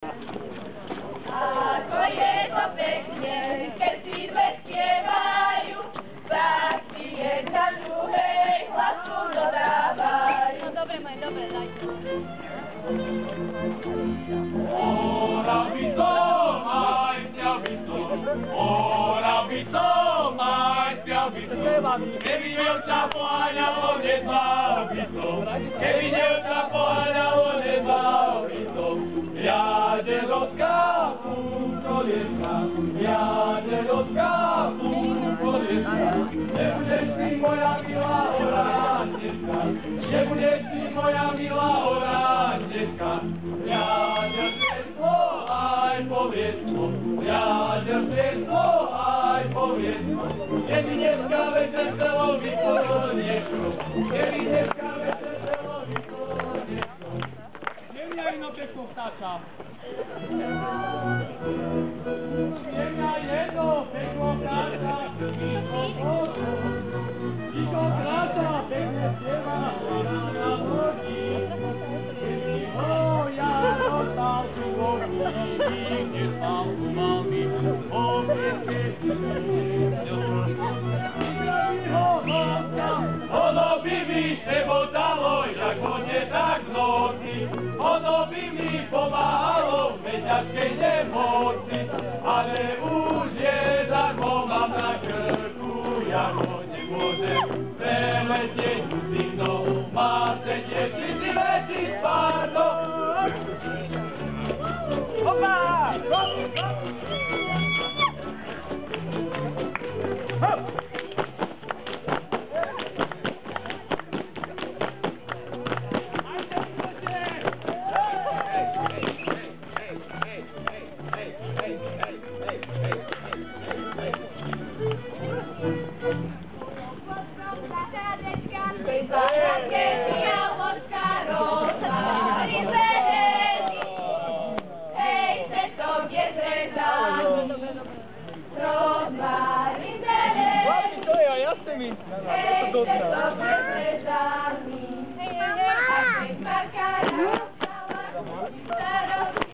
Ako je to pekne, keď si dve spievajú, tak si jedna druhej hlasku dodávajú. No dobre, dobre, dajte. Ora by som, aj spiav by som, ora by som, aj spiav by som, keby dievča poháňalo, nezval by som, keby dievča poháňalo, nezval by som, jaderovská kolieska, jaderovská kolieska, nebudeš ty moja milá oránečka, nebudeš ty moja milá oránečka, jaderstvo aj poviedstvo, jaderstvo aj poviedstvo, keby dneska večer chcelo byť slniečko, keby dneska večer chcelo byť slniečko. Nemňa jedno peklo vtáča. Nemňa jedno peklo vtáča, Ticho kráča, pekne spieva, na lodi. Keby ho ja dostal tu lodi, nikde spal u mami, o pieske ono by mi šebotalo, jak hodne tak v noci, ono by mi pomáhalo v ťažkej nemoci, ale už je darmo, mám na krku, ja ho nemôžem preletieť, musím do mácenie, či si väčší spárno. Hopa! Hop! Hej,